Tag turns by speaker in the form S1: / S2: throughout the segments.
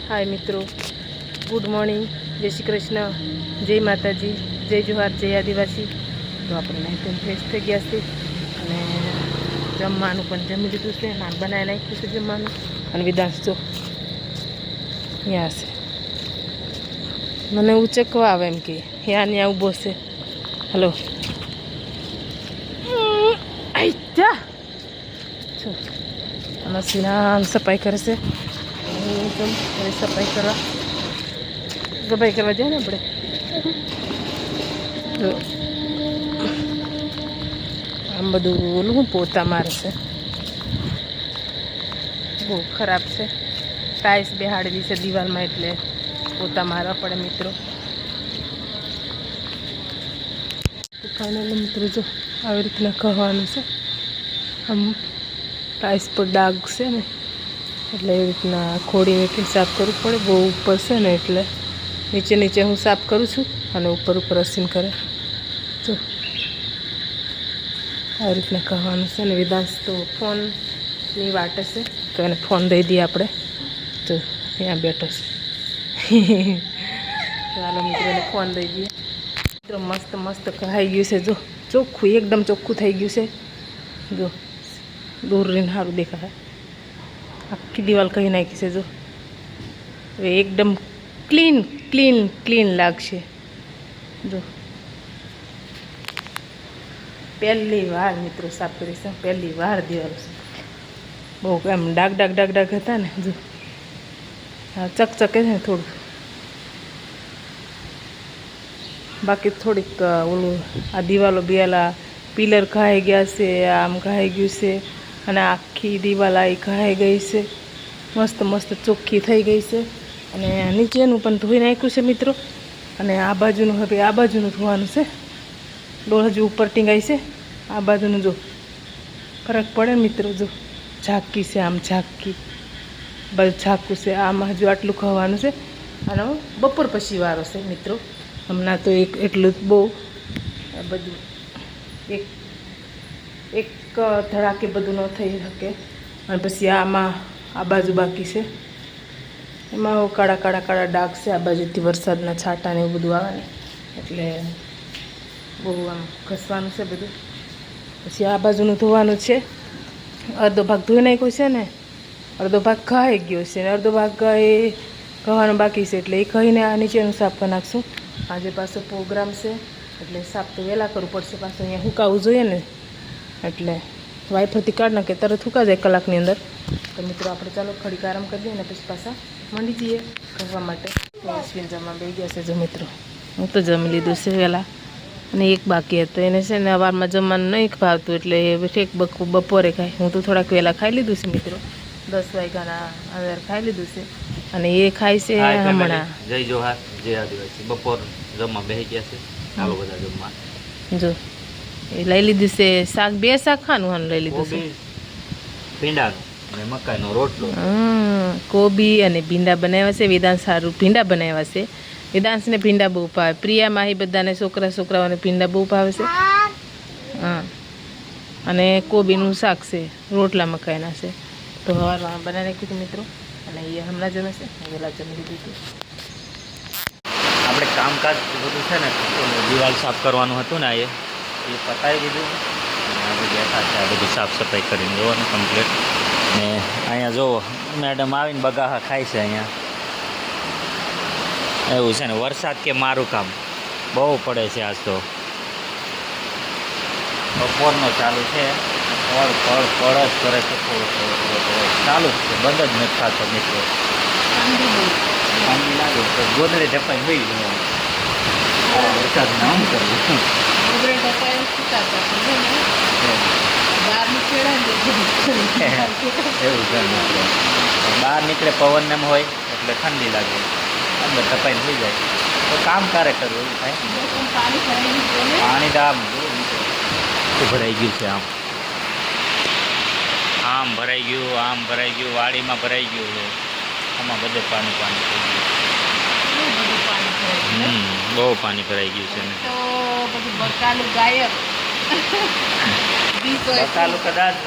S1: हाय मित्रों, good morning, जय श्री कृष्ण, जय माताजी, जय जोहार, जय आदिवासी। तो આપણે નાઈટ ફ્રેશ થઈ ગયા છે અને જમવાનું પણ જમી લીધું છે, નાન બનાવી નાખ્યું છે જમવાનું અને વિદાંશ જો ત્યાં છે. મને ઉચકવા આવે એમ કે ત્યાં ત્યાં ઊભો છે. હલો આઈ જા અને સિનાન સફાઈ કરે છે. એકદમ સફાઈ કરવા જાય ને આપણે તો આમ બધું ઓલું પોતા મારે છે, બહુ ખરાબ છે. ટાઈલ્સ બેહાડવી છે દિવાલમાં એટલે પોતા મારવા પડે મિત્રો. તો ફાઇનલી મિત્રો જો આવી રીતના કહેવાનું છે. આમ ટાઈલ્સ પર ડાઘ છે ને એટલે એવી રીતના ખોડી મીઠી સાફ કરવું પડે. બહુ ઉપર છે ને એટલે નીચે નીચે હું સાફ કરું છું અને ઉપર ઉપર અસીન કરે. તો આવી રીતના કહેવાનું છે ને વિદાંશ તો ફોનની વાટે છે તો એને ફોન દઈ દઈએ આપણે. તો ત્યાં બેઠો છે. ચાલો મિત્રો એને ફોન દઈ દઈએ. મિત્રો મસ્ત મસ્ત કહાઈ ગયું છે, જો ચોખ્ખું એકદમ ચોખ્ખું થઈ ગયું છે. જો દૂર રહીને સારું દેખાય. આખી દિવાલ કહી નાખી છે જો. હવે એકદમ ક્લીન ક્લીન ક્લીન લાગશે. જો પહેલી વાર મિત્રો સાફ કરીશ, પહેલી વાર દિવાલ છે. બહુ એમ ડાઘ ડાઘ ડાઘ ડાઘ હતા ને જો હા ચકચકે છે ને થોડું. બાકી થોડીક ઓલું આ દિવાલો બેલા પિલર ખાઈ ગયા છે, આમ ખાઈ ગયું છે અને આખી દિવાલ આ ખાઈ ગઈ છે. મસ્ત મસ્ત ચોખ્ખી થઈ ગઈ છે અને નીચેનું પણ ધોઈ નાખ્યું છે મિત્રો. અને આ બાજુનું હવે આ બાજુનું ધોવાનું છે. ડોળ હજુ ઉપર ટીંગાઈ છે. આ બાજુનું જો ફરક પડે મિત્રો. જો ઝાંકી છે, આમ ઝાંકી બધું ઝાંકું છે. આમાં હજુ આટલું ખાવાનું છે અને બપોર પછી વારો છે મિત્રો. હમણાં તો એટલું જ બહુ બધું એક ધડાકે બધું ન થઈ શકે. અને પછી આમાં આ બાજુ બાકી છે, એમાં કાળા કાળા કાળા ડાઘ છે. આ બાજુથી વરસાદના છાંટા ને એવું બધું આવે ને એટલે બહુ આમ ઘસવાનું છે બધું. પછી આ બાજુનું ધોવાનું છે. અડધો ભાગ ધોઈ નાખ્યો છે ને અડધો ભાગ ખાઈ ગયો છે ને અડધો ભાગ એ કહેવાનો બાકી છે એટલે એ કહીને આ નીચેનું સાફ કરી નાખશું. આજે પાછો પ્રોગ્રામ છે એટલે સાફ તો વહેલા કરવું પડશે. પાછું અહીંયા સુકાવવું જોઈએ ને એટલે વાઇફરથી કાઢ નાખે તરત સુકા જાય કલાકની અંદર. તો મિત્રો આપણે ચાલો ખડીક આરામ કરીએ અને પછી પાછા મંડી જઈએ કરવા માટે. અશ્વિન જમવા બેસી ગયા છે જો મિત્રો. હું તો જમી લીધું છે વહેલા અને એક બાકી હતો. એને છે ને સવારમાં જમવાનું નહીં ભાવતું એટલે ઠેક બપોરે ખાય. હું તો થોડાક વહેલા ખાઈ લીધું છે મિત્રો. 10 વાગ્યાના અંદર ખાઈ લીધું છે અને એ ખાય છે હમણાં.
S2: જય જોહાર, જય આદિવાસી. બપોર જમવા બેસી ગયા છે. ચાલો બધા જમવા. જો
S1: એ લઈ લીધું છે શાક. 2 શાક ખાનું હાનું લઈ લીધું છે.
S2: ભીંડાનું અને મકાઈનો રોટલો.
S1: કોબી અને ભીંડા બનાવ્યા છે. વિદાંશ સારું ભીંડા બનાવ્યા છે. વિદાંશને ભીંડા બહુ ભાવે. પ્રિયા માહી બધાને છોકરાઓને ભીંડા બહુ ભાવે છે. હા અને કોબીનું શાક છે, રોટલા મકાઈના છે. તો સવારમાં બનાવી નાખ્યું હતું મિત્રો અને એ હમણાં જમે છે. વહેલા જમી લીધું હતું.
S2: આપણે કામકાજ બધું છે ને દિવાલ સાફ કરવાનું હતું ને એ પતાવી દીધું અને આપણે બેઠા છે આ બધું સાફ સફાઈ કરીને જોવાનું કમ્પ્લીટ. ને અહીંયા જુઓ મેડમ આવીને બગાહા ખાય છે. અહીંયા એવું છે ને વરસાદ કે મારું કામ બહુ પડે છે આજ તો. બપોરનો ચાલુ છે, પડ પડ જ કરે છે. થોડો ચાલુ જ છે, બંધ જ નથી થતો મિત્રો. ઠંડી લાગે તો ગોદડે ઢપાઈ હોઈ ગયો. વરસાદ નામ કરવું એવું છે. બહાર નીકળે પવન એમ હોય એટલે ઠંડી લાગે, અંદર ઢપાઈને હોઈ જાય તો કામ ક્યારે કરવું એવું થાય. પાણી તો આમ ભરાઈ ગયું છે. આમ ભરાઈ ગયું, આમ ભરાઈ ગયું, વાડીમાં ભરાઈ ગયું છે. આમાં બધે પાણી પાણી થઈ ગયું. બહુ પાણી ભરાઈ ગયું છે ને બકાલું કદાચ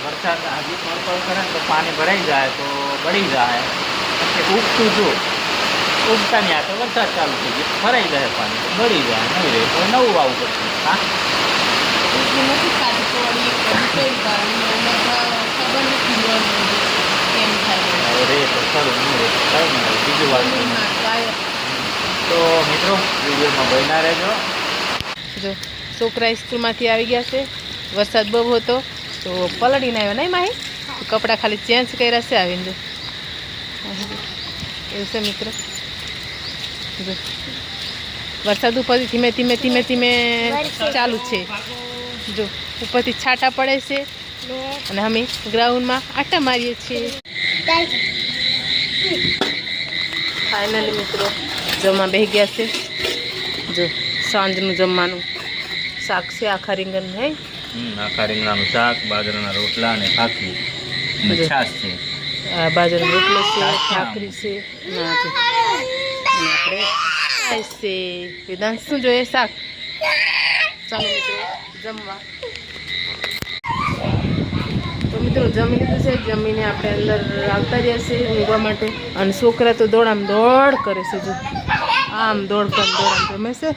S2: વરસાદ હજી પડતો કરે તો પાણી ભરાઈ જાય તો બળી જાય. ઉગતું જો ઉગતા ને તો વરસાદ ચાલુ થઈ ગયો ભરાઈ જાય પાણી તો બળી જાય નહીં રહે તો નવું વાવું પડશે હા
S1: નથી કાઢી તોડી ખબર નથી કેમ થાય
S2: રે તો ખરું નહીં રે કઈ નહીં બીજું વાવું તો મિત્રો વિડીયોમાં બન્યા રહેજો
S1: જો છોકરા સ્કૂલમાંથી આવી ગયા છે વરસાદ બહુ હતો તો પલળીને આવ્યા નહીં માહી કપડાં ખાલી ચેન્જ કર્યા છે આવીને જો એવું છે મિત્રો જો વરસાદ ઉપરથી ધીમે ધીમે ધીમે ધીમે ચાલુ છે જો ઉપરથી છાંટા પડે છે અને અમે ગ્રાઉન્ડમાં આટા મારીએ છીએ ફાઇનલી મિત્રો જમવા બેસી ગયા છે જો સાંજનું જમવાનું શાક છે આખા રીંગણનું હે
S2: આખા રીંગણાનું શાક બાજરાના રોટલા અને ભાખરી અને છાશ છે
S1: આ બાજરાનો રોટલો છે ભાખરી છે ના છે અને આપણે છાશ છે વેદાંત શું જોઈએ શાક ચાલો મિત્રો જમવા તો મિત્રો જમી લીધું છે જમીને આપણે અંદર આવતા રહ્યા છે ઊંઘવા માટે અને છોકરા તો દોડ કરે છે જો આમ દોડ જમે છે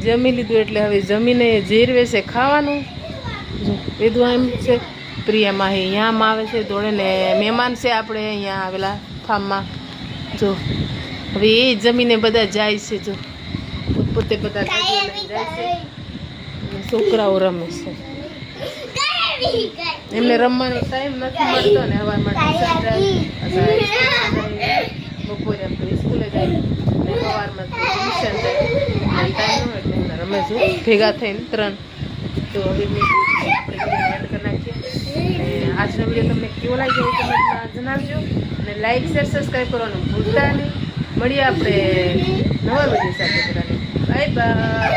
S1: જમી લીધું એટલે હવે જમીને જીરવે છે ખાવાનું જો લીધું એમ છે પ્રિયા માહી અહીંયામાં આવે છે દોડે ને મહેમાન છે આપણે અહીંયા આવેલા ફાર્મમાં જો હવે એ જમીને બધા જાય છે જો પોતે બધા જાય છે અને છોકરાઓ રમે છે એમને રમવાનો ટાઈમ નથી મળતો ને હવારમાં ટ્યુશન જાય બપોરે આપણે સ્કૂલે જાય ને સવારમાં ટ્યુશન જાય ટાઈમ હોય એટલે એમને રમે છું ભેગા થઈને 3 તો હવે આપણે એડ કરી નાખીએ અને આજનો વિડીયો તમને કેવો લાગ્યો હોય કમેન્ટમાં જણાવજો અને લાઈક શેર સબસ્ક્રાઈબ કરવાનું ભૂલતા નહીં મળીએ આપણે નવા વિડીયો સાથે બધાને બાય બાય